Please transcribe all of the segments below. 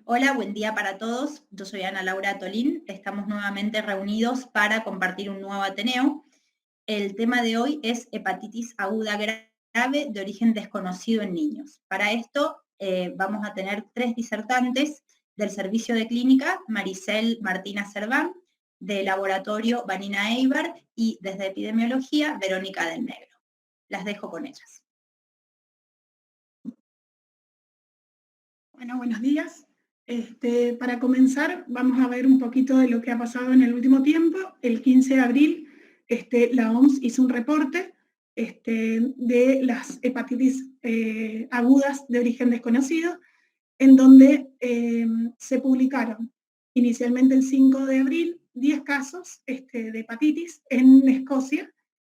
Hola, buen día para todos. Yo soy Ana Laura Tolín. Estamos nuevamente reunidos para compartir un nuevo Ateneo. El tema de hoy es hepatitis aguda grave de origen desconocido en niños. Para esto vamos a tener 3 disertantes del servicio de clínica, Maricel Martina Cerván, de laboratorio Vanina Eibar y desde epidemiología, Verónica del Negro. Las dejo con ellas. Bueno, buenos días. Para comenzar, vamos a ver un poquito de lo que ha pasado en el último tiempo. El 15 de abril, la OMS hizo un reporte de las hepatitis agudas de origen desconocido, en donde se publicaron inicialmente el 5 de abril 10 casos de hepatitis en Escocia,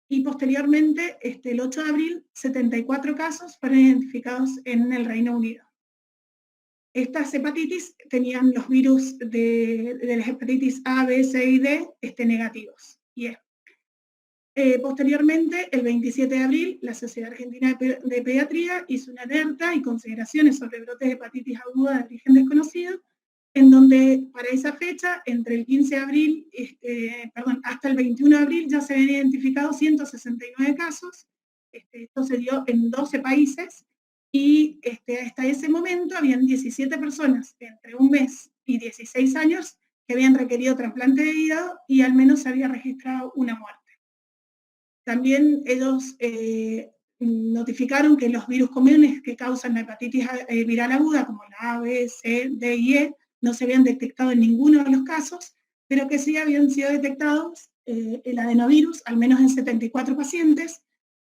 y posteriormente, el 8 de abril, 74 casos fueron identificados en el Reino Unido. Estas hepatitis tenían los virus de las hepatitis A, B, C y D negativos. Posteriormente, el 27 de abril, la Sociedad Argentina de Pediatría hizo una alerta y consideraciones sobre brotes de hepatitis aguda de origen desconocido, en donde para esa fecha, entre el 15 de abril, hasta el 21 de abril, ya se habían identificado 169 casos. Esto se dio en 12 países, y hasta ese momento habían 17 personas entre 1 mes y 16 años que habían requerido trasplante de hígado, y al menos se había registrado una muerte. También ellos notificaron que los virus comunes que causan la hepatitis viral aguda, como la A, B, C, D y E, no se habían detectado en ninguno de los casos, pero que sí habían sido detectados el adenovirus, al menos en 74 pacientes.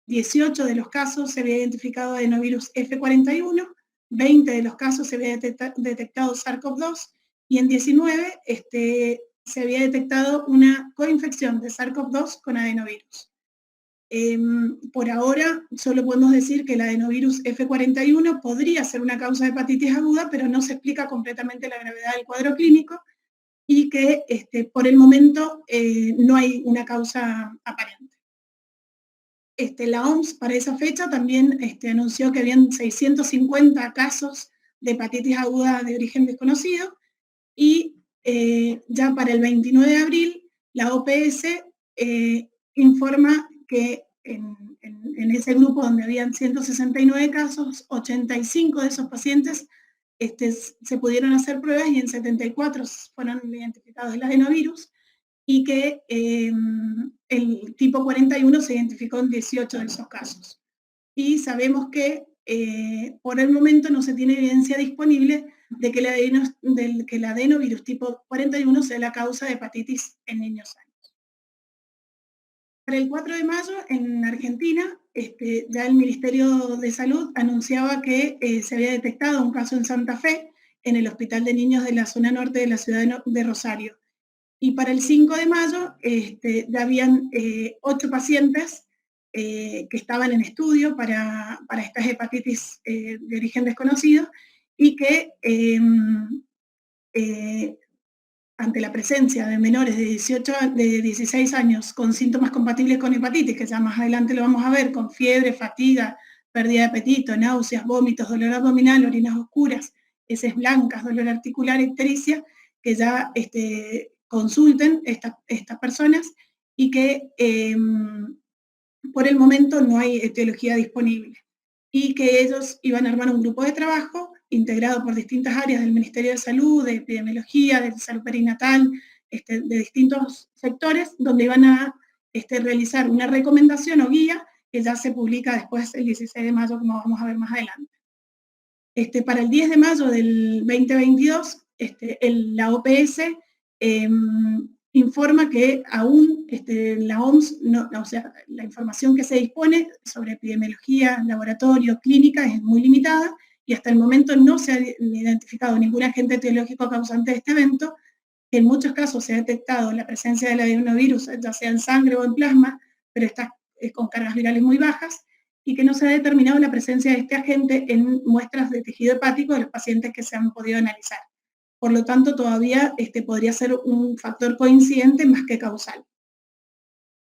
18 de los casos se había identificado adenovirus F41, 20 de los casos se había detectado SARS-CoV-2, y en 19 se había detectado una coinfección de SARS-CoV-2 con adenovirus. Por ahora, solo podemos decir que el adenovirus F41 podría ser una causa de hepatitis aguda, pero no se explica completamente la gravedad del cuadro clínico, y que por el momento no hay una causa aparente. La OMS para esa fecha también anunció que habían 650 casos de hepatitis aguda de origen desconocido, y ya para el 29 de abril la OPS informa que en ese grupo donde habían 169 casos, 85 de esos pacientes se pudieron hacer pruebas, y en 74 fueron identificados el adenovirus, y que el tipo 41 se identificó en 18 de esos casos. Y sabemos que por el momento no se tiene evidencia disponible de que el adenovirus tipo 41 sea la causa de hepatitis en niños sanos. Para el 4 de mayo, en Argentina, ya el Ministerio de Salud anunciaba que se había detectado un caso en Santa Fe, en el Hospital de Niños de la zona norte de la ciudad de Rosario. Y para el 5 de mayo ya habían 8 pacientes que estaban en estudio para estas hepatitis de origen desconocido, y que ante la presencia de menores de 16 años con síntomas compatibles con hepatitis, que ya más adelante lo vamos a ver, con fiebre, fatiga, pérdida de apetito, náuseas, vómitos, dolor abdominal, orinas oscuras, heces blancas, dolor articular, ictericia, que ya consulten estas personas, y que por el momento no hay etiología disponible, y que ellos iban a armar un grupo de trabajo integrado por distintas áreas del Ministerio de Salud, de epidemiología, de salud perinatal, de distintos sectores, donde iban a realizar una recomendación o guía que ya se publica después el 16 de mayo, como vamos a ver más adelante. Para el 10 de mayo del 2022, la OPS informa que aún la OMS, o sea, la información que se dispone sobre epidemiología, laboratorio, clínica es muy limitada, y hasta el momento no se ha identificado ningún agente etiológico causante de este evento. En muchos casos se ha detectado la presencia del adenovirus, ya sea en sangre o en plasma, pero está con cargas virales muy bajas, y que no se ha determinado la presencia de este agente en muestras de tejido hepático de los pacientes que se han podido analizar. Por lo tanto, todavía podría ser un factor coincidente más que causal.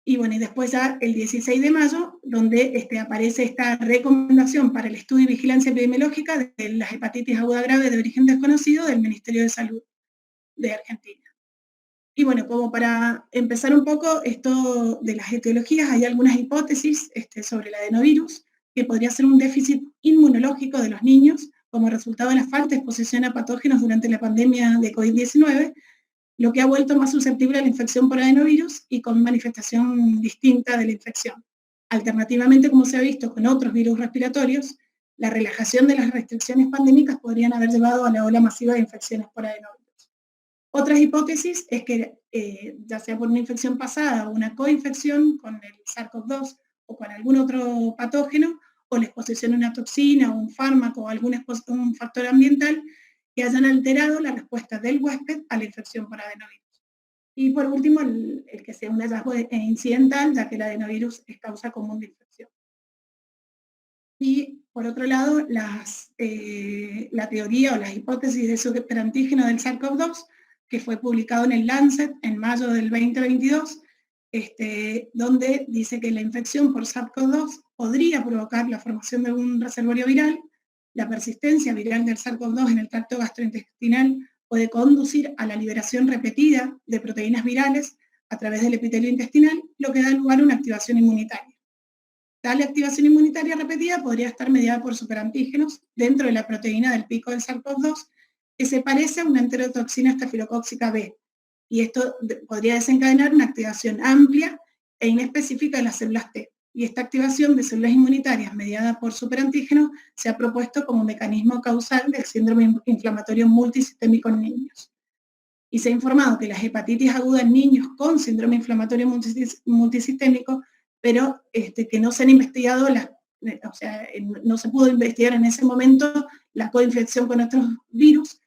Y bueno, y después ya el 16 de mayo, donde aparece esta recomendación para el estudio y vigilancia epidemiológica de las hepatitis aguda grave de origen desconocido del Ministerio de Salud de Argentina. Y bueno, como para empezar un poco esto de las etiologías, hay algunas hipótesis sobre el adenovirus, que podría ser un déficit inmunológico de los niños como resultado de la falta de exposición a patógenos durante la pandemia de COVID-19, lo que ha vuelto más susceptible a la infección por adenovirus y con manifestación distinta de la infección. Alternativamente, como se ha visto con otros virus respiratorios, la relajación de las restricciones pandémicas podrían haber llevado a la ola masiva de infecciones por adenovirus. Otras hipótesis es que, ya sea por una infección pasada o una coinfección con el SARS-CoV-2 o con algún otro patógeno, o la exposición a una toxina o un fármaco o un factor ambiental, que hayan alterado la respuesta del huésped a la infección por adenovirus. Y por último, el que sea un hallazgo incidental, ya que el adenovirus es causa común de infección. Y por otro lado, la teoría o las hipótesis de superantígeno del SARS-CoV-2, que fue publicado en el Lancet en mayo del 2022, donde dice que la infección por SARS-CoV-2 podría provocar la formación de un reservorio viral, la persistencia viral del SARS-CoV-2 en el tracto gastrointestinal puede conducir a la liberación repetida de proteínas virales a través del epitelio intestinal, lo que da lugar a una activación inmunitaria. Tal activación inmunitaria repetida podría estar mediada por superantígenos dentro de la proteína del pico del SARS-CoV-2, que se parece a una enterotoxina estafilocóxica B, y esto podría desencadenar una activación amplia e inespecífica de las células T. Y esta activación de células inmunitarias mediada por superantígenos se ha propuesto como mecanismo causal del síndrome inflamatorio multisistémico en niños. Y se ha informado que las hepatitis agudas en niños con síndrome inflamatorio multisistémico, pero que no se han investigado, o sea, no se pudo investigar en ese momento la coinfección con otros virus,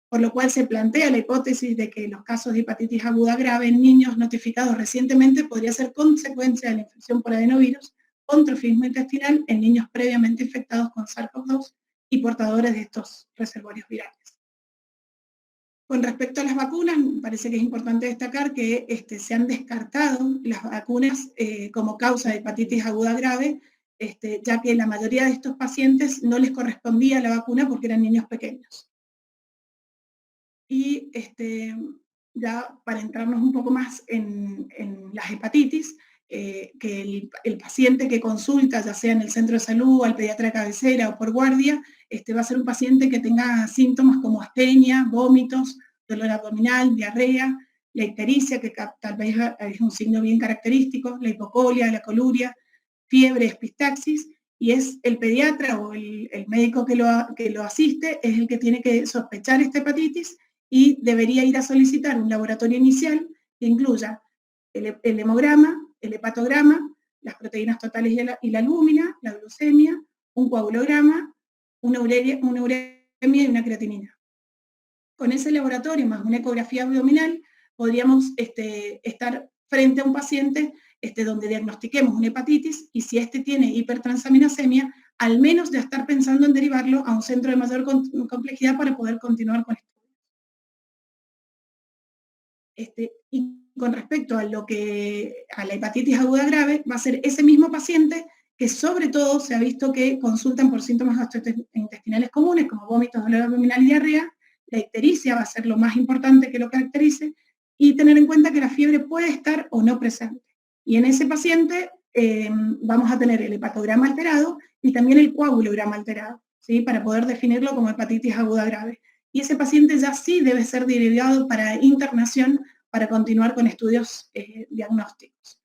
por lo cual se plantea la hipótesis de que los casos de hepatitis aguda grave en niños notificados recientemente podría ser consecuencia de la infección por adenovirus con trofismo intestinal en niños previamente infectados con SARS-CoV-2 y portadores de estos reservorios virales. Con respecto a las vacunas, me parece que es importante destacar que se han descartado las vacunas como causa de hepatitis aguda grave, ya que la mayoría de estos pacientes no les correspondía la vacuna porque eran niños pequeños. Y ya para entrarnos un poco más en las hepatitis, que el paciente que consulta, ya sea en el centro de salud, al pediatra de cabecera o por guardia, va a ser un paciente que tenga síntomas como astenia, vómitos, dolor abdominal, diarrea, la ictericia, que tal vez es un signo bien característico, la hipocolia, la coluria, fiebre, epistaxis, y es el pediatra o el médico que lo asiste, es el que tiene que sospechar esta hepatitis y debería ir a solicitar un laboratorio inicial que incluya el hemograma, el hepatograma, las proteínas totales y la albúmina, la glucemia, un coagulograma, una uremia y una creatinina. Con ese laboratorio más una ecografía abdominal podríamos estar frente a un paciente donde diagnostiquemos una hepatitis y si tiene hipertransaminasemia, al menos ya estar pensando en derivarlo a un centro de mayor complejidad para poder continuar con esto. Y con respecto a la hepatitis aguda grave, va a ser ese mismo paciente que sobre todo se ha visto que consultan por síntomas gastrointestinales comunes, como vómitos, dolor abdominal y diarrea. La ictericia va a ser lo más importante que lo caracterice, y tener en cuenta que la fiebre puede estar o no presente. Y en ese paciente vamos a tener el hepatograma alterado y también el coagulograma alterado, ¿sí? Para poder definirlo como hepatitis aguda grave. Y ese paciente ya sí debe ser derivado para internación para continuar con estudios diagnósticos.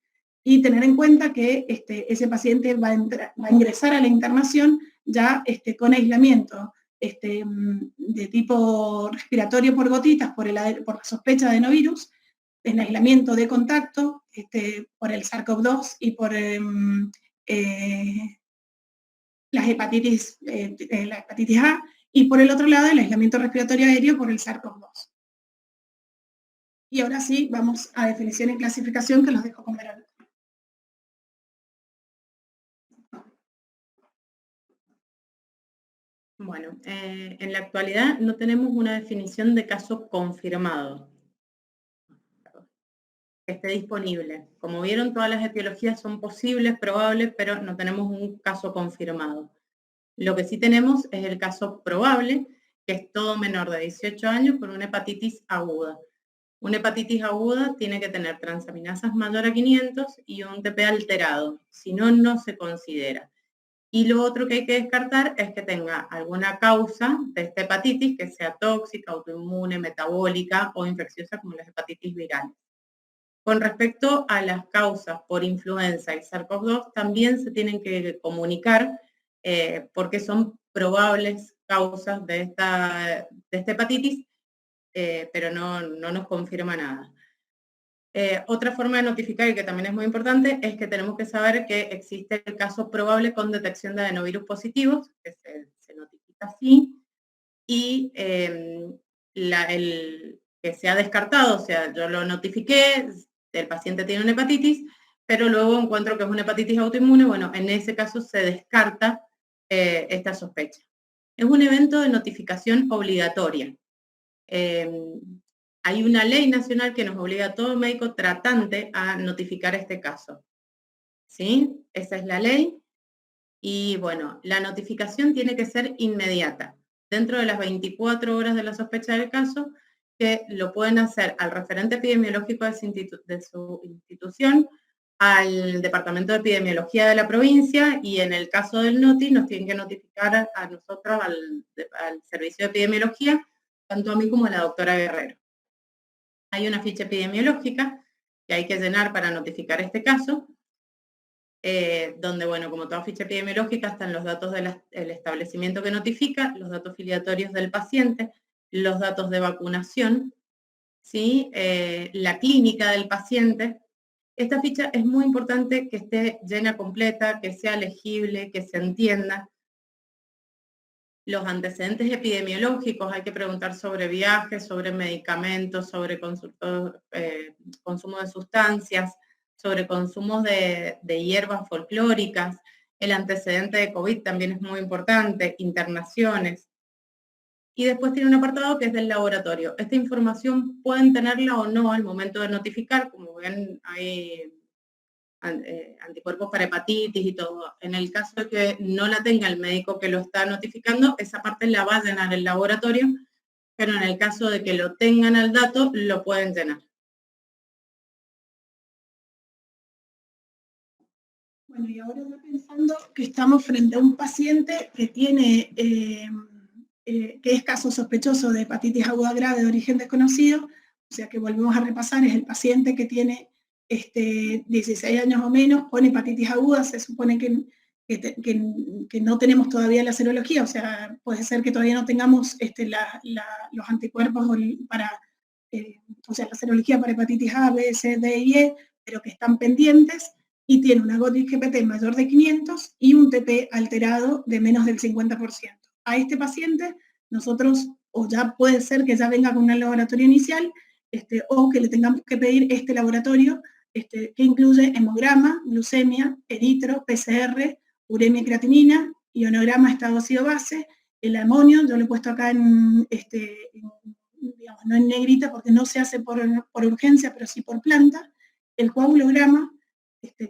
Y tener en cuenta que ese paciente va a ingresar a la internación ya con aislamiento de tipo respiratorio por gotitas por la sospecha de adenovirus, en aislamiento de contacto por el SARS-CoV-2 y por la hepatitis A, y por el otro lado el aislamiento respiratorio aéreo por el SARS-CoV-2. Y ahora sí, vamos a definición y clasificación, que los dejo con Verónica. Bueno, en la actualidad no tenemos una definición de caso confirmado. que esté disponible. Como vieron, todas las etiologías son posibles, probables, pero no tenemos un caso confirmado. Lo que sí tenemos es el caso probable, que es todo menor de 18 años con una hepatitis aguda. Una hepatitis aguda tiene que tener transaminasas mayor a 500 y un TP alterado, si no, no se considera. Y lo otro que hay que descartar es que tenga alguna causa de esta hepatitis que sea tóxica, autoinmune, metabólica o infecciosa como las hepatitis virales. Con respecto a las causas por influenza y SARS-CoV-2, también se tienen que comunicar porque son probables causas de esta hepatitis, pero no nos confirma nada. Otra forma de notificar, y que también es muy importante, es que tenemos que saber que existe el caso probable con detección de adenovirus positivos, que se notifica así, y que se ha descartado, o sea, yo lo notifiqué, el paciente tiene una hepatitis, pero luego encuentro que es una hepatitis autoinmune, bueno, en ese caso se descarta esta sospecha. Es un evento de notificación obligatoria. Hay una ley nacional que nos obliga a todo médico tratante a notificar este caso. ¿Sí? Esa es la ley. Y bueno, la notificación tiene que ser inmediata, dentro de las 24 horas de la sospecha del caso, que lo pueden hacer al referente epidemiológico de su institución, al departamento de epidemiología de la provincia, y en el caso del NOTI nos tienen que notificar a nosotros, al servicio de epidemiología, tanto a mí como a la doctora Guerrero. Hay una ficha epidemiológica que hay que llenar para notificar este caso, donde, bueno, como toda ficha epidemiológica, están los datos del establecimiento que notifica, los datos filiatorios del paciente, los datos de vacunación, ¿sí? La clínica del paciente. Esta ficha es muy importante que esté llena completa, que sea legible, que se entienda. Los antecedentes epidemiológicos, hay que preguntar sobre viajes, sobre medicamentos, sobre consumo de sustancias, sobre consumos de hierbas folclóricas. El antecedente de COVID también es muy importante, internaciones. Y después tiene un apartado que es del laboratorio. Esta información pueden tenerla o no al momento de notificar, como ven, hay anticuerpos para hepatitis y todo. En el caso de que no la tenga el médico que lo está notificando, esa parte la va a llenar el laboratorio, pero en el caso de que lo tengan al dato, lo pueden llenar. Bueno, y ahora ya pensando que estamos frente a un paciente que tiene, que es caso sospechoso de hepatitis aguda grave de origen desconocido, o sea que volvemos a repasar, es el paciente que tiene 16 años o menos con hepatitis aguda, se supone que no tenemos todavía la serología, o sea, puede ser que todavía no tengamos los anticuerpos para, o sea, la serología para hepatitis A, B, C, D y E, pero que están pendientes, y tiene una GOT-GPT mayor de 500 y un TP alterado de menos del 50%. A este paciente nosotros, o ya puede ser que ya venga con un laboratorio inicial, o que le tengamos que pedir este laboratorio, que incluye hemograma, glucemia, eritro, PCR, uremia y creatinina, ionograma estado ácido-base, el amonio, yo lo he puesto acá digamos, no en negrita porque no se hace por urgencia, pero sí por planta, el coagulograma,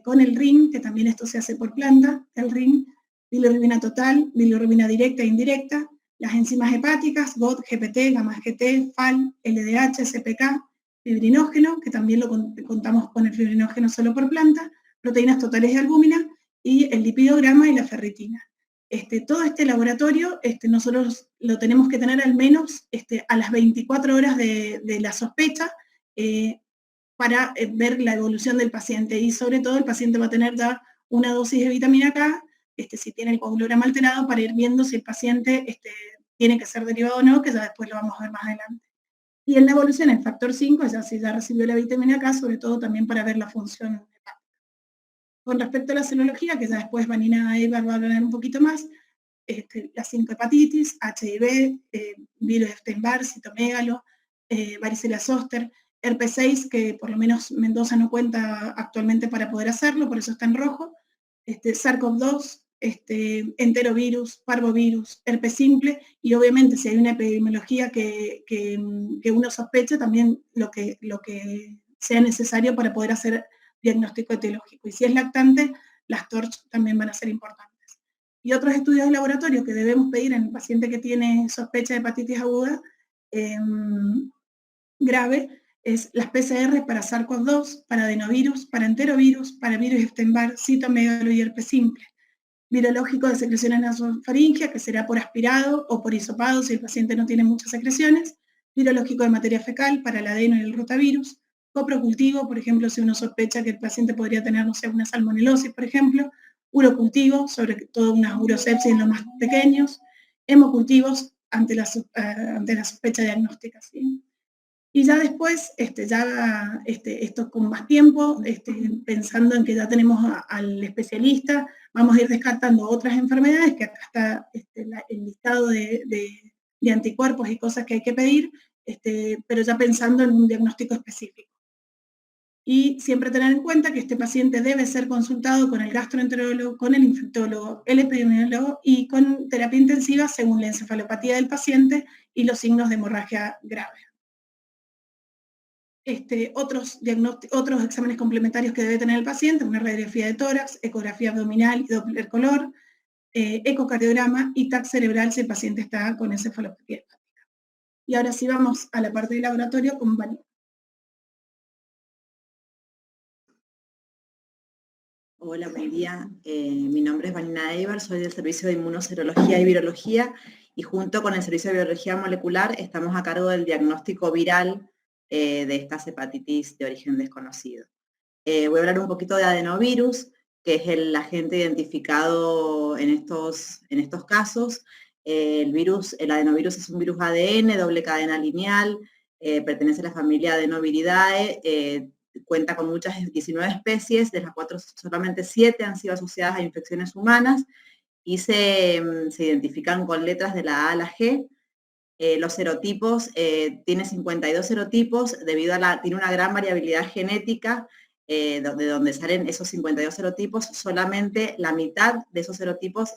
con el RIN, que también esto se hace por planta, el RIN, bilirrubina total, bilirrubina directa e indirecta, las enzimas hepáticas, GOT, GPT, gamma-GT, FAL, LDH, CPK, fibrinógeno, que también lo contamos con el fibrinógeno solo por planta, proteínas totales de albúmina, y el lipidograma y la ferritina. Todo este laboratorio nosotros lo tenemos que tener al menos a las 24 horas de la sospecha, para ver la evolución del paciente, y sobre todo el paciente va a tener ya una dosis de vitamina K, si tiene el coagulograma alterado, para ir viendo si el paciente tiene que ser derivado o no, que ya después lo vamos a ver más adelante. Y en la evolución, el factor 5, ya si ya recibió la vitamina K, sobre todo también para ver la función hepática. Con respecto a la serología, que ya después Vanina Eibar va a hablar un poquito más, las 5 hepatitis, HIV, virus de Epstein-Barr, citomegalo, varicela zoster, herpes 6, que por lo menos Mendoza no cuenta actualmente para poder hacerlo, por eso está en rojo, SARS-CoV-2, enterovirus, parvovirus, herpes simple, y obviamente si hay una epidemiología que uno sospecha, también lo que sea necesario para poder hacer diagnóstico etiológico. Y si es lactante, las TORCH también van a ser importantes. Y otros estudios de laboratorio que debemos pedir en el paciente que tiene sospecha de hepatitis aguda grave es las PCR para SARS-CoV-2, para adenovirus, para enterovirus, para virus Epstein-Barr, citomegalo y herpes simple. Virológico de secreciones nasofaringia, que será por aspirado o por hisopado si el paciente no tiene muchas secreciones. Virológico de materia fecal para el adeno y el rotavirus. Coprocultivo, por ejemplo, si uno sospecha que el paciente podría tener, no sé, una salmonelosis, por ejemplo. Urocultivo, sobre todo unas urosepsis en los más pequeños. Hemocultivos ante la sospecha diagnóstica, ¿sí? Y ya después, esto con más tiempo, pensando en que ya tenemos al especialista, vamos a ir descartando otras enfermedades, que acá está el listado de anticuerpos y cosas que hay que pedir, pero ya pensando en un diagnóstico específico. Y siempre tener en cuenta que este paciente debe ser consultado con el gastroenterólogo, con el infectólogo, el epidemiólogo y con terapia intensiva según la encefalopatía del paciente y los signos de hemorragia grave. Otros exámenes complementarios que debe tener el paciente, una radiografía de tórax, ecografía abdominal y Doppler color, ecocardiograma y TAC cerebral si el paciente está con encefalopatía hepática. Y ahora sí vamos a la parte del laboratorio con Vanina. Hola, buen día. Mi nombre es Vanina Eibar, soy del Servicio de Inmunoserología y Virología y junto con el Servicio de Biología Molecular estamos a cargo del diagnóstico viral de estas hepatitis de origen desconocido. Voy a hablar un poquito de adenovirus, que es el agente identificado en estos casos. El adenovirus es un virus ADN, doble cadena lineal, pertenece a la familia Adenoviridae, cuenta con muchas 19 especies, de las cuales solamente 7 han sido asociadas a infecciones humanas y se identifican con letras de la A a la G. Los serotipos, tiene 52 serotipos, tiene una gran variabilidad genética, de donde salen esos 52 serotipos, solamente la mitad de esos serotipos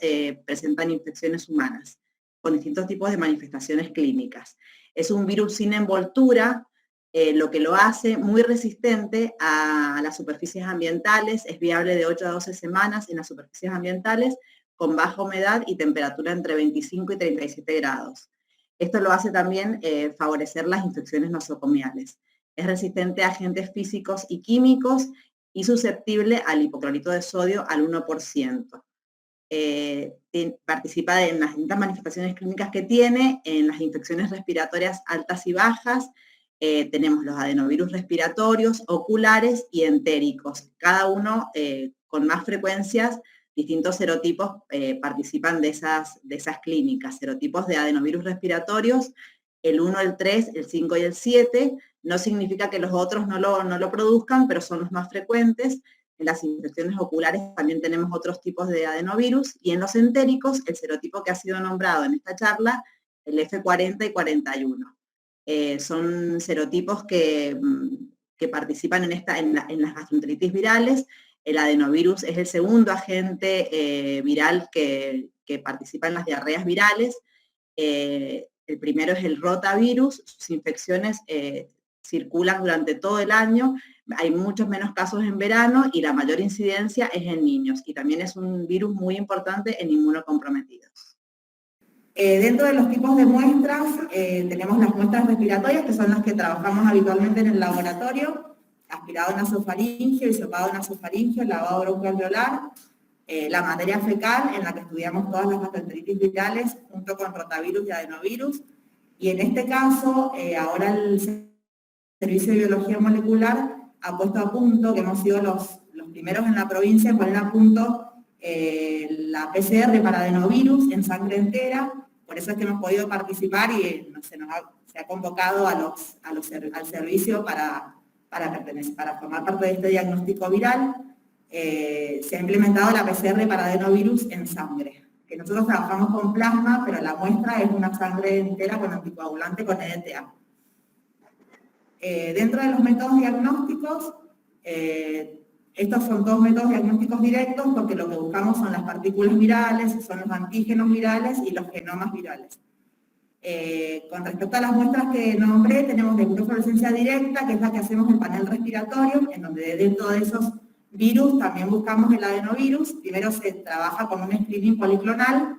presentan infecciones humanas, con distintos tipos de manifestaciones clínicas. Es un virus sin envoltura, lo que lo hace muy resistente a las superficies ambientales, es viable de 8 a 12 semanas en las superficies ambientales, con baja humedad y temperatura entre 25 y 37 grados. Esto lo hace también favorecer las infecciones nosocomiales. Es resistente a agentes físicos y químicos y susceptible al hipoclorito de sodio al 1%. Participa en las distintas manifestaciones clínicas que tiene, en las infecciones respiratorias altas y bajas. Tenemos los adenovirus respiratorios, oculares y entéricos. Cada uno con más frecuencias. Distintos serotipos participan de esas clínicas. Serotipos de adenovirus respiratorios, el 1, el 3, el 5 y el 7. No significa que los otros no lo produzcan, pero son los más frecuentes. En las infecciones oculares también tenemos otros tipos de adenovirus. Y en los entéricos, el serotipo que ha sido nombrado en esta charla, el F40 y 41. Son serotipos que participan en las gastroenteritis virales. El adenovirus es el segundo agente viral que participa en las diarreas virales. El primero es el rotavirus. Sus infecciones circulan durante todo el año. Hay muchos menos casos en verano y la mayor incidencia es en niños. Y también es un virus muy importante en inmunocomprometidos. Dentro de los tipos de muestras, tenemos las muestras respiratorias, que son las que trabajamos habitualmente en el laboratorio: aspirado nasofaringio, hisopado nasofaringio, lavado broncoalveolar, la materia fecal, en la que estudiamos todas las gastroenteritis virales, junto con rotavirus y adenovirus. Y en este caso, ahora el Servicio de Biología Molecular ha puesto a punto, que hemos sido los primeros en la provincia en poner a punto la PCR para adenovirus en sangre entera. Por eso es que hemos podido participar y se ha convocado al servicio para formar parte de este diagnóstico viral. Se ha implementado la PCR para adenovirus en sangre, que nosotros trabajamos con plasma, pero la muestra es una sangre entera con anticoagulante con EDTA. Dentro de los métodos diagnósticos, estos son todos métodos diagnósticos directos, porque lo que buscamos son las partículas virales, son los antígenos virales y los genomas virales. Con respecto a las muestras que nombré, tenemos de fluorescencia directa, que es la que hacemos en panel respiratorio, en donde dentro de esos virus también buscamos el adenovirus. Primero se trabaja con un screening policlonal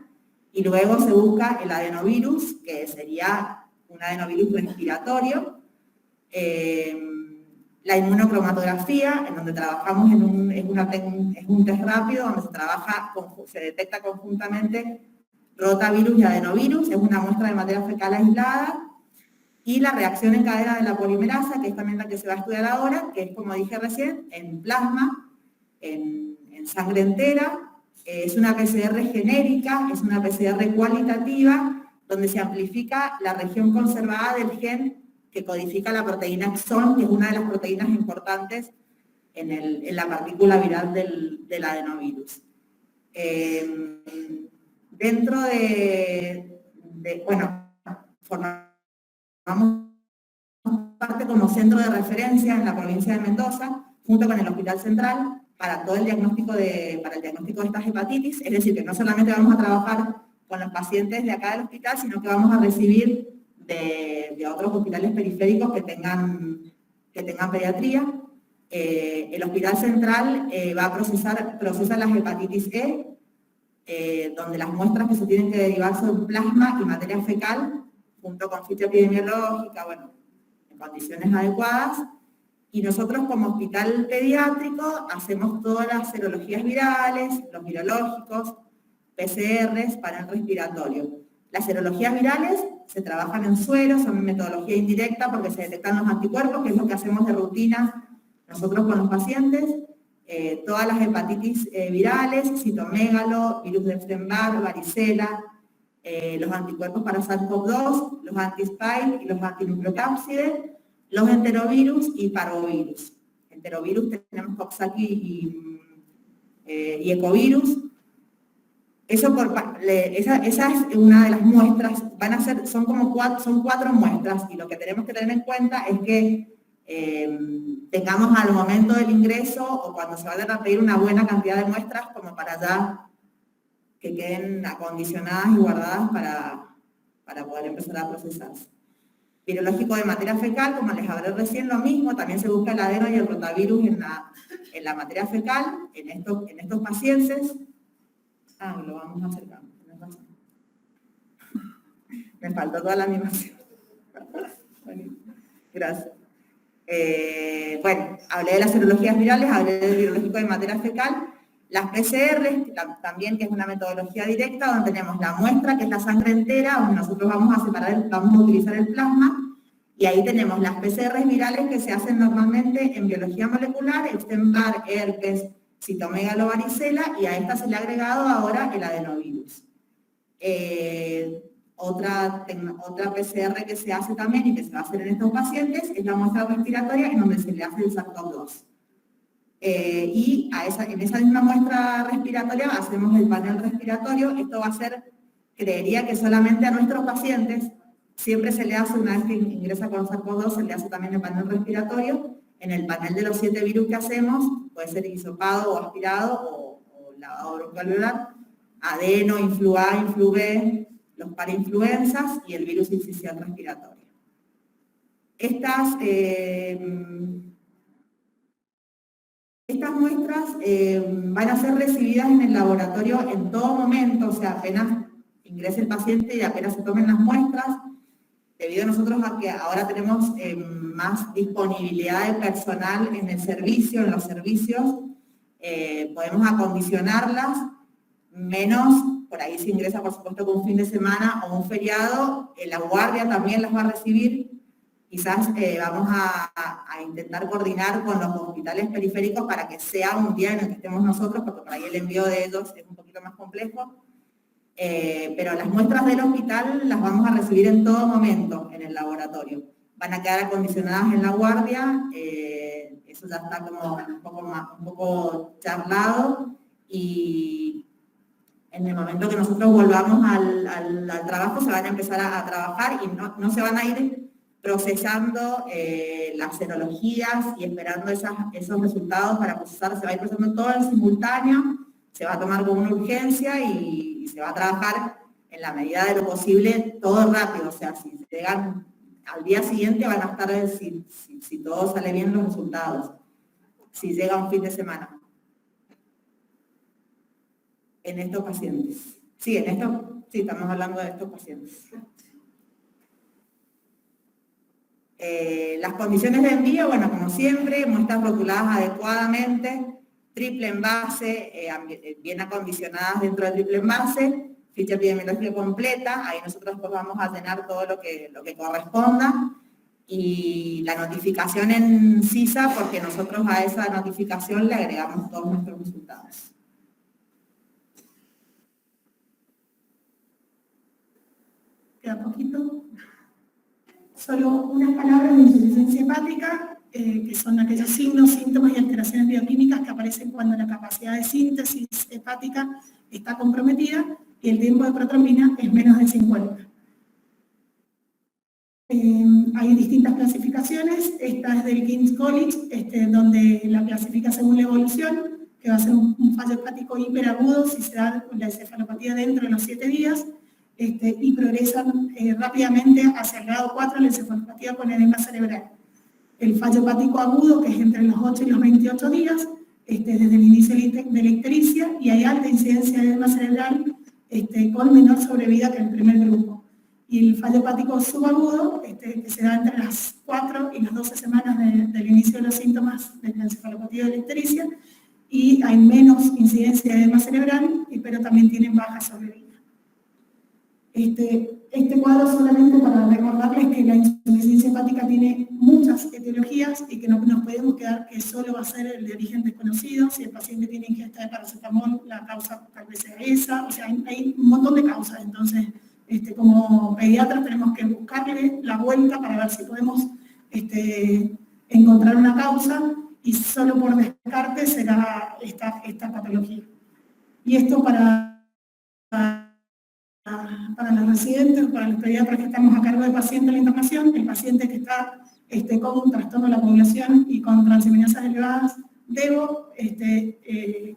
y luego se busca el adenovirus, que sería un adenovirus respiratorio. La inmunocromatografía, en donde trabajamos es un test rápido, donde se detecta conjuntamente rotavirus y adenovirus, es una muestra de materia fecal aislada, y la reacción en cadena de la polimerasa, que es también la que se va a estudiar ahora, que es, como dije recién, en plasma, en sangre entera. Es una PCR genérica, es una PCR cualitativa, donde se amplifica la región conservada del gen que codifica la proteína exon, que es una de las proteínas importantes en la partícula viral del adenovirus. Dentro formamos parte como centro de referencia en la provincia de Mendoza, junto con el Hospital Central, para todo el diagnóstico de estas hepatitis. Es decir, que no solamente vamos a trabajar con los pacientes de acá del hospital, sino que vamos a recibir de otros hospitales periféricos que tengan pediatría. El Hospital Central procesa las hepatitis E, donde las muestras que se tienen que derivar son plasma y materia fecal, junto con ficha epidemiológica, bueno, en condiciones adecuadas. Y nosotros como hospital pediátrico hacemos todas las serologías virales, los virológicos, PCRs para el respiratorio. Las serologías virales se trabajan en suero, son metodología indirecta porque se detectan los anticuerpos, que es lo que hacemos de rutina nosotros con los pacientes. Todas las hepatitis virales, citomégalo, virus de Epstein-Barr, varicela, los anticuerpos para SARS-CoV-2, los anti-spike y los antinucleocápsides, los enterovirus y parvovirus. Enterovirus tenemos Coxsackie y ecovirus. Esa es una de las muestras, son cuatro muestras, y lo que tenemos que tener en cuenta es que tengamos al momento del ingreso o cuando se vayan a pedir una buena cantidad de muestras como para ya que queden acondicionadas y guardadas para poder empezar a procesarse. Virológico de materia fecal, como les hablé recién, lo mismo, también se busca el adeno y el rotavirus en la materia fecal, en estos pacientes. Lo vamos acercando. Me faltó toda la animación. Gracias. Bueno, hablé de las serologías virales, hablé del virológico de materia fecal. Las PCR, también, que es una metodología directa, donde tenemos la muestra, que es la sangre entera, donde nosotros vamos a utilizar el plasma, y ahí tenemos las PCR virales que se hacen normalmente en biología molecular, Epstein-Barr, herpes, citomégalo, varicela, y a esta se le ha agregado ahora el adenovirus. Otra PCR que se hace también y que se va a hacer en estos pacientes es la muestra respiratoria, en donde se le hace el SARS-CoV-2. Y en esa misma muestra respiratoria hacemos el panel respiratorio. Esto va a ser, creería que solamente a nuestros pacientes, siempre se le hace, una vez que ingresa con SARS-CoV-2, se le hace también el panel respiratorio. En el panel de los 7 virus que hacemos, puede ser hisopado o aspirado o lavado broncoalveolar, adeno, influ A, influ B, los parainfluenzas y el virus incisional respiratorio. Estas muestras van a ser recibidas en el laboratorio en todo momento, o sea, apenas ingrese el paciente y apenas se tomen las muestras, debido a nosotros a que ahora tenemos más disponibilidad de personal en el servicio, en los servicios, podemos acondicionarlas, menos, por ahí se ingresa por supuesto con un fin de semana o un feriado, la guardia también las va a recibir. Quizás vamos a intentar coordinar con los hospitales periféricos para que sea un día en el que estemos nosotros, porque por ahí el envío de ellos es un poquito más complejo. Pero las muestras del hospital las vamos a recibir en todo momento en el laboratorio. Van a quedar acondicionadas en la guardia, eso ya está como un poco charlado, y en el momento que nosotros volvamos al trabajo se van a empezar a trabajar y no se van a ir procesando las serologías y esperando esos resultados para procesar, se va a ir procesando todo en simultáneo, se va a tomar como una urgencia y se va a trabajar en la medida de lo posible, todo rápido, o sea, si llegan al día siguiente van a estar, si todo sale bien, los resultados, si llega un fin de semana. En estos pacientes. Sí, estamos hablando de estos pacientes. Las condiciones de envío, bueno, como siempre, muestras rotuladas adecuadamente, triple envase, bien acondicionadas dentro del triple envase, ficha epidemiológica completa, ahí nosotros pues vamos a llenar todo lo que corresponda, y la notificación en CISA, porque nosotros a esa notificación le agregamos todos nuestros resultados. Queda poquito. Solo unas palabras de insuficiencia hepática, que son aquellos signos, síntomas y alteraciones bioquímicas que aparecen cuando la capacidad de síntesis hepática está comprometida y el tiempo de protrombina es menos de 50. Hay distintas clasificaciones, esta es del King's College, donde la clasifica según la evolución, que va a ser un fallo hepático hiperagudo si se da la encefalopatía dentro de los 7 días, y progresan rápidamente hacia el grado 4, la encefalopatía con edema cerebral. El fallo hepático agudo, que es entre los 8 y los 28 días, desde el inicio de la ictericia, y hay alta incidencia de edema cerebral con menor sobrevida que el primer grupo. Y el fallo hepático subagudo, que se da entre las 4 y las 12 semanas del inicio de los síntomas de la encefalopatía de la ictericia, y hay menos incidencia de edema cerebral, pero también tienen baja sobrevida. Este cuadro solamente para recordarles que la insuficiencia hepática tiene muchas etiologías y que no nos podemos quedar que solo va a ser el de origen desconocido. Si el paciente tiene ingesta de paracetamol, la causa tal vez sea esa. O sea, hay un montón de causas. Entonces, como pediatras tenemos que buscarle la vuelta para ver si podemos encontrar una causa, y solo por descarte será esta patología. Y esto para los residentes, para los pediatras que estamos a cargo de paciente en la internación, el paciente que está con un trastorno de la coagulación y con transaminasas elevadas, debo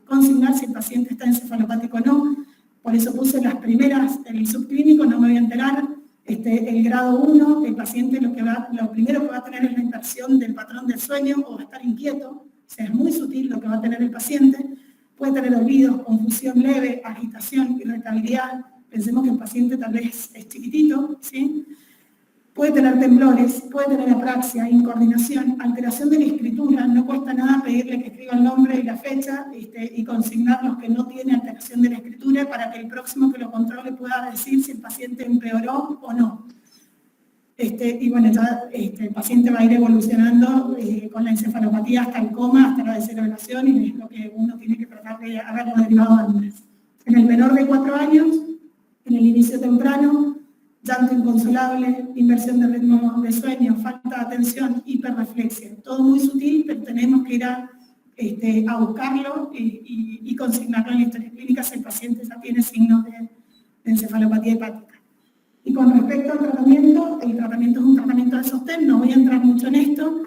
consignar si el paciente está encefalopático o no. Por eso puse las primeras, el subclínico, no me voy a enterar. El grado 1, el paciente lo primero que va a tener es la inversión del patrón del sueño o va a estar inquieto, o sea, es muy sutil lo que va a tener el paciente. Puede tener olvidos, confusión leve, agitación, irritabilidad. Pensemos que el paciente tal vez es chiquitito, ¿sí? Puede tener temblores, puede tener apraxia, incoordinación, alteración de la escritura. No cuesta nada pedirle que escriba el nombre y la fecha y consignar los que no tienen alteración de la escritura para que el próximo que lo controle pueda decir si el paciente empeoró o no. Y bueno, ya el paciente va a ir evolucionando con la encefalopatía hasta el coma, hasta la descerebración, y es lo que uno tiene que tratar de haberlo derivado antes. En el menor de 4 años, en el inicio temprano, llanto inconsolable, inversión de ritmo de sueño, falta de atención, hiperreflexia. Todo muy sutil, pero tenemos que ir a buscarlo y consignarlo en la historia clínica si el paciente ya tiene signos de encefalopatía hepática. Y con respecto al tratamiento, el tratamiento es un tratamiento de sostén, no voy a entrar mucho en esto,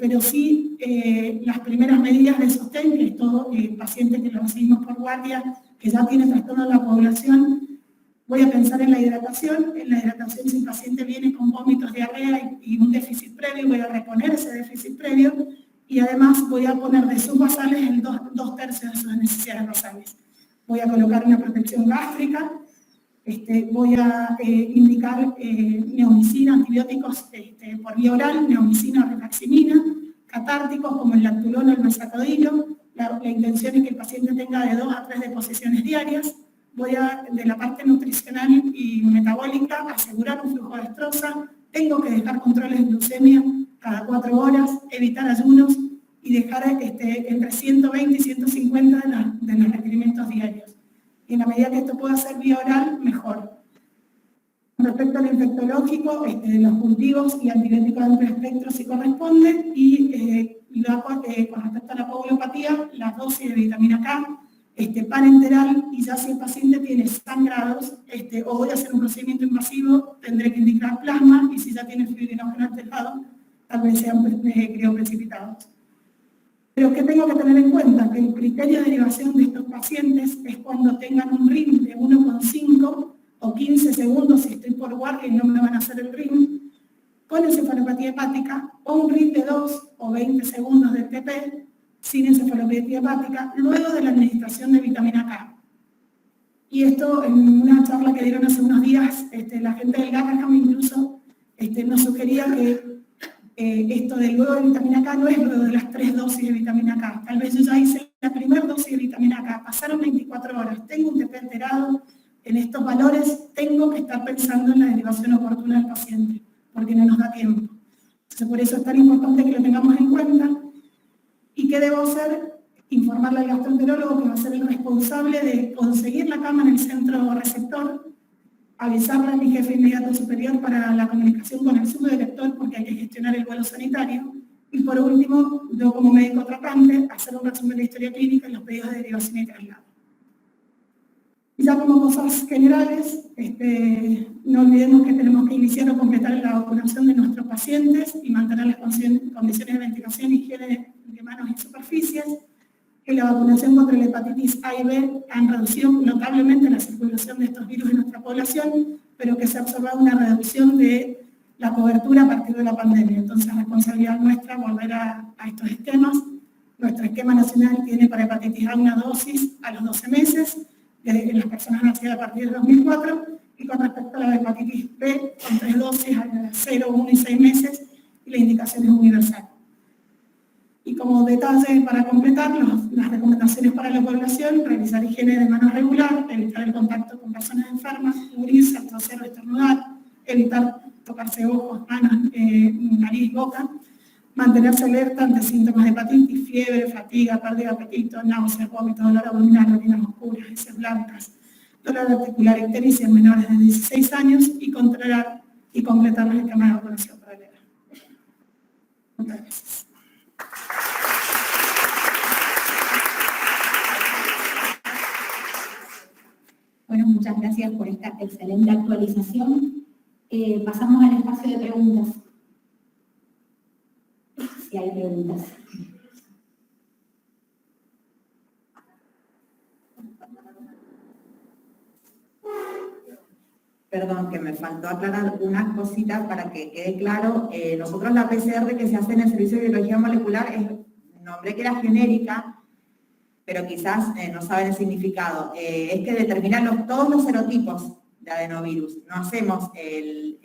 pero sí las primeras medidas de sostén, que es todo paciente que lo recibimos por guardia, que ya tiene trastorno de la coagulación. Voy a pensar en la hidratación si el paciente viene con vómitos, diarrea y un déficit previo, voy a reponer ese déficit previo, y además voy a poner de subbasales en 2/3 de sus necesidades basales. Voy a colocar una protección gástrica, voy a indicar neomicina, antibióticos por vía oral, neomicina o rifaximina, catárticos como el lactulón o el mesacodilo. La intención es que el paciente tenga de 2 a 3 deposiciones diarias. Voy de la parte nutricional y metabólica, asegurar un flujo de destroza. Tengo que dejar controles de glucemia cada 4 horas, evitar ayunos y dejar entre 120 y 150 de los requerimientos diarios. Y en la medida que esto pueda ser vía oral, mejor. Con respecto al infectológico, los cultivos y antibióticos de amplio espectro si corresponden, y con respecto a la coagulopatía, las dosis de vitamina K, parenteral, y ya si el paciente tiene sangrados o voy a hacer un procedimiento invasivo, tendré que indicar plasma, y si ya tiene fibrinógeno alterado, tal vez sean crioprecipitados. Pero ¿qué tengo que tener en cuenta? Que el criterio de derivación de estos pacientes es cuando tengan un RIM de 1,5 o 15 segundos si estoy por guardia y no me van a hacer el RIM, con encefalopatía hepática, o un RIM de 2 o 20 segundos de TP sin encefalopatía hepática, luego de la administración de vitamina K. Y esto, en una charla que dieron hace unos días, la gente del Garraham incluso nos sugería que esto del luego de vitamina K no es luego de las 3 dosis de vitamina K. Tal vez yo ya hice la primera dosis de vitamina K, pasaron 24 horas, tengo un TP alterado en estos valores, tengo que estar pensando en la derivación oportuna del paciente, porque no nos da tiempo. Entonces, por eso es tan importante que lo tengamos en cuenta. ¿Y qué debo hacer? Informarle al gastroenterólogo, que va a ser el responsable de conseguir la cama en el centro receptor, avisarle a mi jefe inmediato superior para la comunicación con el subdirector, porque hay que gestionar el vuelo sanitario. Y por último, yo como médico tratante, hacer un resumen de la historia clínica y los pedidos de derivación y traslado. Ya como cosas generales, no olvidemos que tenemos que iniciar o completar la vacunación de nuestros pacientes y mantener las condiciones de ventilación y higiene de manos y superficies, que la vacunación contra la hepatitis A y B han reducido notablemente la circulación de estos virus en nuestra población, pero que se ha observado una reducción de la cobertura a partir de la pandemia. Entonces, es responsabilidad nuestra volver a estos esquemas. Nuestro esquema nacional tiene para hepatitis A una dosis a los 12 meses, en las personas nacidas a partir del 2004, y con respecto a la hepatitis B, con 3 dosis a 0, 1 y 6 meses, y la indicación es universal. Y como detalle para completar, las recomendaciones para la población: realizar higiene de manos regular, evitar el contacto con personas enfermas, cubrirse al toser o estornudar, evitar tocarse ojos, manos, nariz, boca, mantenerse alerta ante síntomas de hepatitis, fiebre, fatiga, pérdida de apetito, náuseas, vómito, dolor abdominal, orinas oscuras, heces blancas, dolor articular, ictericia en menores de 16 años y controlar y completar los esquemas de vacunación paralela. Muchas gracias. Bueno, muchas gracias por esta excelente actualización. Pasamos al espacio de preguntas. Si hay preguntas. Perdón, que me faltó aclarar una cosita para que quede claro. Nosotros la PCR que se hace en el Servicio de Biología Molecular nombré que era genérica, pero quizás no saben el significado. Es que determinan todos los serotipos de adenovirus. No hacemos el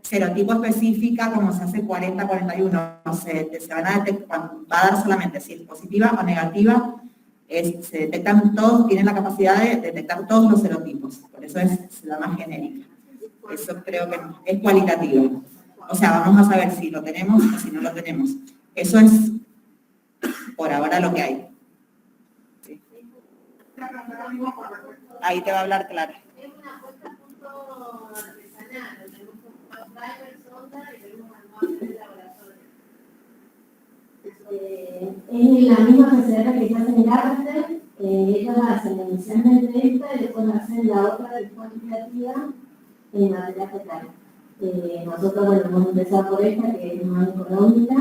serotipo específica como se hace 40-41. Se van a detectar, va a dar solamente si es positiva o negativa. Se detectan todos, tienen la capacidad de detectar todos los serotipos. Por eso es la más genérica. Eso creo que es cualitativo. O sea, vamos a saber si lo tenemos o si no lo tenemos. Eso es por ahora lo que hay. Sí. Ahí te va a hablar Clara. Es una puesta a punto artesanal, tenemos un driver, sonda y tenemos almacén de laboratorio. Es la misma PCR que se hace en Garraham, ellos hacen inicialmente esta y después hacen la otra de cuantitativa en materia fetal. Nosotros, bueno, hemos empezado por esta, que es una única.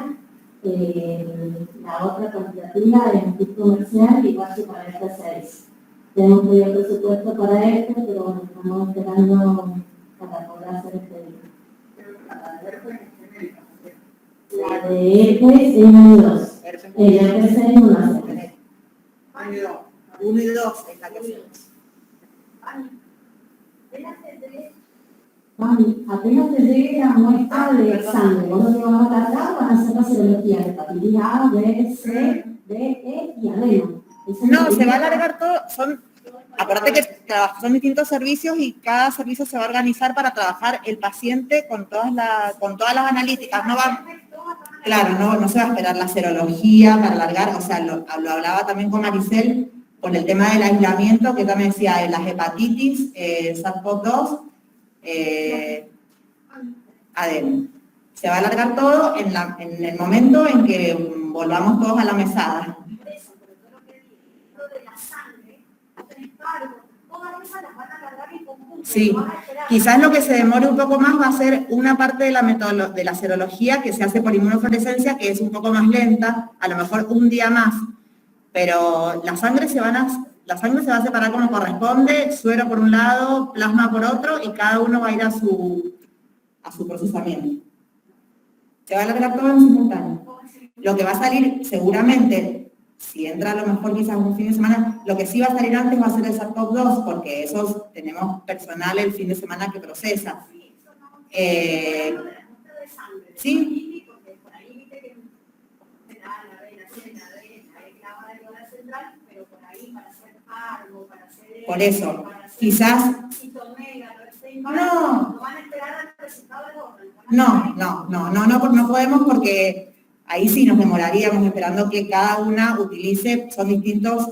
La otra cuantitativa es un kit comercial igual que para esta 6. Tenemos pedido presupuesto para este, pero bueno, estamos esperando para poder hacer este día. La de herpes es 1 y 2. El herpes es 1 1 y 2 es la que hacemos. Mami, apenas te llegue la muestra de sangre, ¿vos lo que vas a cargar? Van a hacer la serología de hepatitis A, B, C, D, E y adeno. No, se va a alargar todo. Acuérdate que son distintos servicios y cada servicio se va a organizar para trabajar el paciente con todas las analíticas. No va, claro, no se va a esperar la serología para alargar. O sea, lo hablaba también con Maricel por el tema del aislamiento, que también decía de las hepatitis, SARS-CoV-2, adeno. Se va a alargar todo en el momento en que volvamos todos a la mesada. Sí, quizás lo que se demore un poco más va a ser una parte de la serología que se hace por inmunofluorescencia, que es un poco más lenta, a lo mejor un día más, pero las sangres la sangre se va a separar como corresponde, suero por un lado, plasma por otro, y cada uno va a ir a su procesamiento. Se va a lograr todo en simultáneo. Lo que va a salir seguramente, si entra a lo mejor quizás un fin de semana, lo que sí va a salir antes va a ser el SARS-CoV-2, porque esos tenemos personal el fin de semana que procesa. ¿Sí? Por eso, quizás... No podemos porque ahí sí nos demoraríamos esperando que cada una utilice, son distintas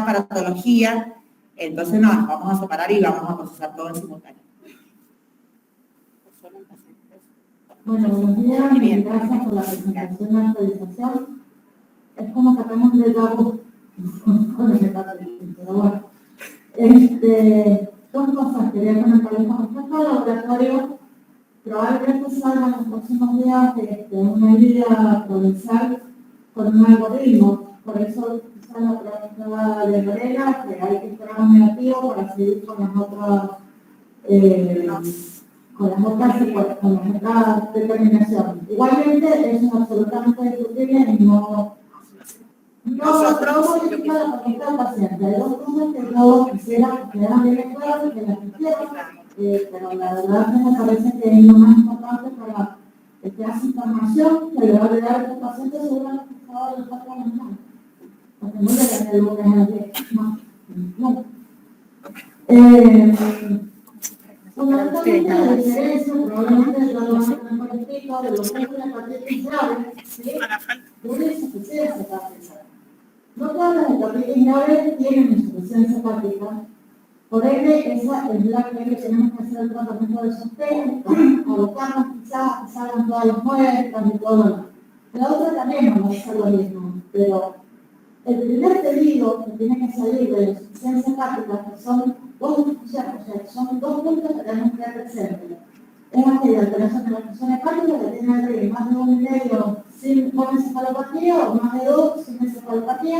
aparatologías, entonces no, nos vamos a separar y vamos a procesar todo en simultáneo. Bueno, buenos días y gracias por la presentación de la actualización. Es como sacamos de trabajo con el pero bueno. Dos cosas quería comentarles con respecto al laboratorio. Probablemente salga en los próximos días una guía provincial con un algoritmo. Por eso quizá la pregunta de Lorena, que hay que esperar un negativo para seguir con las otras determinaciones. Igualmente es absolutamente discutible y no modifica la conducta del paciente. Hay dos cosas que todos quisieran bien claras y que las quisieran, pero la verdad me parece que es lo más importante para que hace información que le va a llegar a este paciente seguramente que estaba en el 4 de la mañana. Porque no le gané el lunes a las 10. No. Fundamentalmente la diferencia, probablemente lo vamos a tener un poquitito de los casos de hepatitis graves, ¿sí? De una insuficiencia hepática. No todas las hepatitis graves tienen insuficiencia hepática, por ende, esa es la que tenemos que hacer el tratamiento de sostén, abocarnos quizás a que salgan todas las muestras y todo lo demás. La otra también vamos a hacer lo mismo, pero el primer pedido que tiene que salir de la insuficiencia hepática, que son dos puntos que tenemos que tener presentes. Es aquella alteración de la función hepática que tiene arriba más de 1,5 sin encefalopatía o más de 2 sin encefalopatía,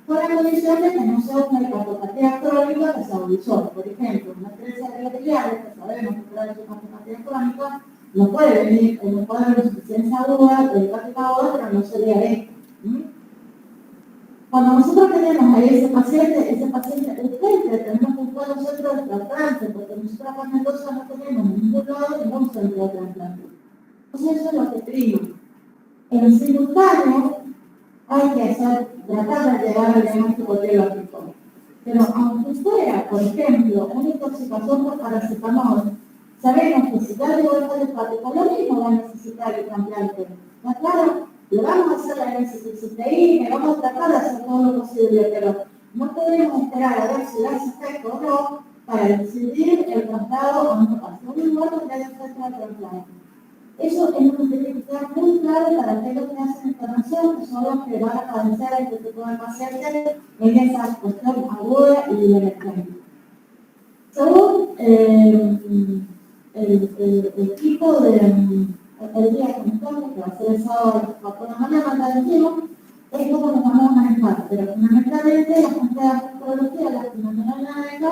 con la condición de que no sea una hepatopatía crónica que se agudizó. Por ejemplo, una creencia biliar, que sabemos que trae su hepatopatía crónica, no puede venir, no puede haber insuficiencia aguda, hepática aguda, pero no sería esto. Cuando nosotros tenemos ahí ese paciente urgente, tenemos que buscar un centro de trasplante, porque nosotros acá en Mendoza no tenemos ningún lado ningún centro de trasplante. Entonces eso es lo que pedimos. En simultáneo hay que tratar de llegar al diagnóstico biológico. Pero aunque fuera, por ejemplo, una intoxicación por paracetamol, sabemos que si ya llegó el hepático, lo mismo va a necesitar el trasplante. ¿Está claro? Le vamos a hacer la NCTI, le vamos a tratar de hacer todo lo posible, pero no podemos esperar a ver si da ese efecto o no para decidir el traslado a un lugar donde haya efecto de trasplante. Eso es lo que tiene que quedar muy claro para aquellos que hacen internación, que son los que van a padecer este tipo de pacientes en esa cuestión aguda y emergente. Según el tipo de... el día que estamos, que va a ser el sábado a las 4 de la mañana, la decimos, es como nos vamos a manejar, pero fundamentalmente la gente de antropología, la fundacional médica,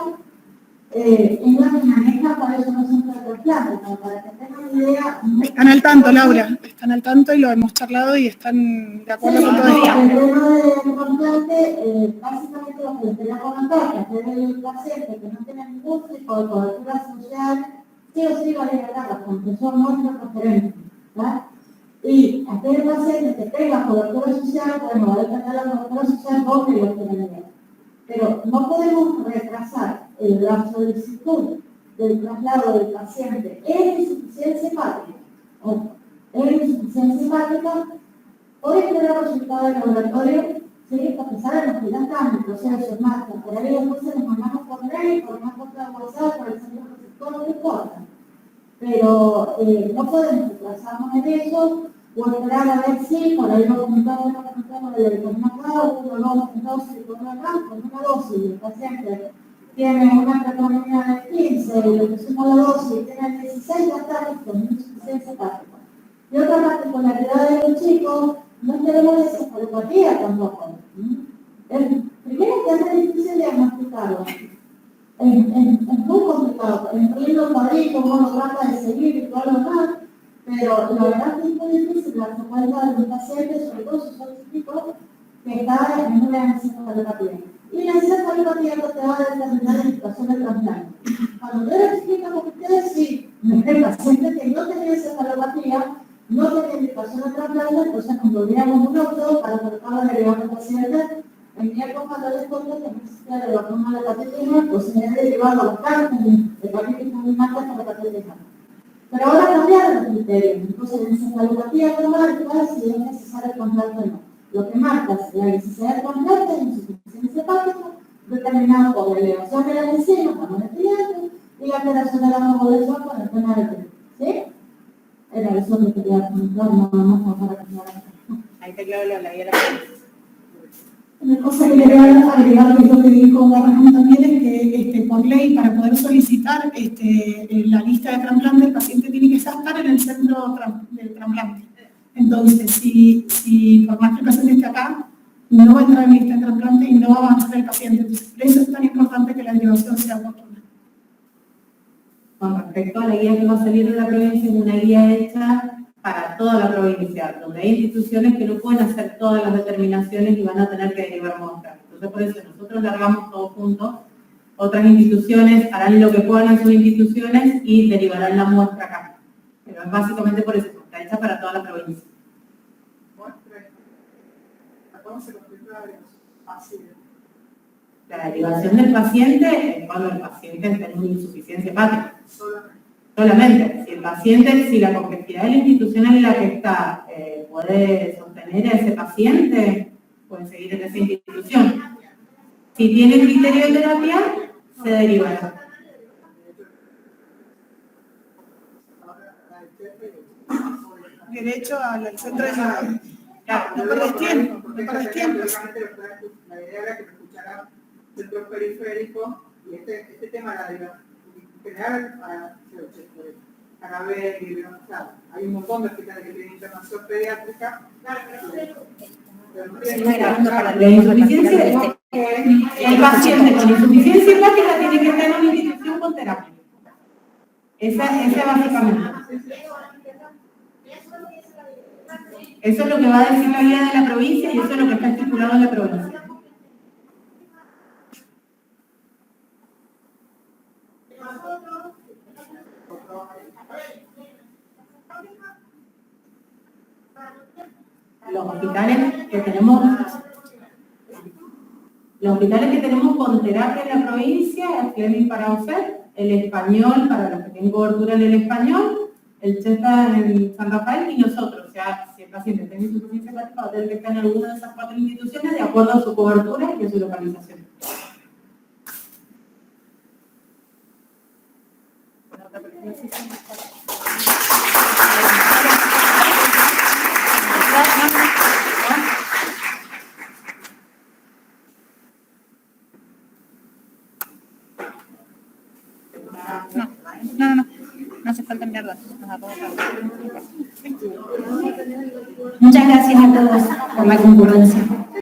es la que maneja para eso no son trasplante, para que tengan una idea. Están al tanto, Laura, están al tanto y lo hemos charlado y están de acuerdo con todo esto. El tema de trasplante, básicamente lo que les quería comentar, que aquel el paciente que no tiene ningún tipo de cobertura social, sí o sí va a llegar a porque son nuestros referentes, ¿verdad? Y aquel paciente que tenga cobertura social, bueno, va a depender de la cobertura social porque lo tiene. Pero no podemos retrasar la solicitud del traslado del paciente en insuficiencia hepática, por esperar resultado del laboratorio, ¿sí? Porque sabemos que ya están en el proceso de marcha, por ahí después se les mandamos por mail, por una cuenta de WhatsApp, por el centro receptor, no importa. Pero no podemos retrasarnos en eso, o esperar a ver si, por ahí lo comentamos de vitamina K, uno lo hemos comentado silicona acá, con una dosis, el paciente tiene una creatinina de 15, y le pusimos la dosis, tiene 16, ya está listo, no es insuficiencia hepática. Y otra particularidad de los chicos, no tenemos encefalopatía tampoco. Es Primero que es difícil diagnosticarlo. Es muy complicado. Entiendo por ahí cómo uno trata de seguir y todo lo demás, pero la verdad es que es muy difícil darse cuenta de un paciente, sobre todo si son típicos, que está en una encefalopatía. Y la encefalopatía no te va a determinar la indicación del trasplante. Cuando yo les explico con ustedes, sí, el paciente que no tenía encefalopatía, no tenía indicación de trasplante, entonces nos volvíamos un auto para tratar de derivar al paciente. Venía con valores contra que no existía de la forma de la hepatitis, pues se había derivado a los cánceres de hepatitis muy marcas para la hepatitis A. Pero ahora cambiaron los criterios, entonces la encefalopatía cromática si es necesario el trasplante o no. Lo que marca es la necesidad de trasplante es insuficiencia hepática, determinado por la elevación de las enzimas, cuando es cliente, y la alteración de la hemoglobina con el tema del tema. ¿Sí? Era eso que quería comentar, no para aclarar. Ahí te claro la ley. Una cosa que quería agregar, que es lo que dijo Ramón también, es que por ley, para poder solicitar la lista de trasplante, el paciente tiene que estar en el centro del trasplante. Entonces, si por más que el paciente esté acá, no va a entrar en la lista de trasplante y no va a avanzar el paciente. Entonces, por eso es tan importante que la derivación sea oportuna. Con respecto a la guía que va a salir de la provincia, es una guía hecha para toda la provincia, donde hay instituciones que no pueden hacer todas las determinaciones y van a tener que derivar muestras. Entonces, por eso nosotros largamos todos juntos. Otras instituciones harán lo que puedan en sus instituciones y derivarán la muestra acá. Pero es básicamente por eso, está hecha para toda la provincia. La derivación del paciente es cuando el paciente tiene una insuficiencia hepática. Solamente. Si el paciente, si la complejidad de la institución en la que está puede sostener a ese paciente, puede seguir en esa institución. Si tiene criterio de terapia, se derivará. Derecho al centro de salud. No perdés tiempo, no perdés tiempo. La idea era que me escucharan centros periféricos y este tema en general para ver y claro, hay un montón de hospitales que tienen internación pediátrica. La insuficiencia, el paciente con insuficiencia hepática tiene que estar en una institución con terapia. Esa básicamente. Eso es lo que va a decir la guía de la provincia y eso es lo que está estipulado en la provincia. Los hospitales que tenemos con terapia en la provincia, el Fleming para UCED, el español para los que tienen cobertura en el español, el CHETA en San Rafael y nosotros. O sea, si el paciente tiene insuficiencia hepática, va a tener que estar en alguna de esas 4 instituciones de acuerdo a su cobertura y a su localización. No hace falta enviar datos. Muchas gracias a todos por la concurrencia.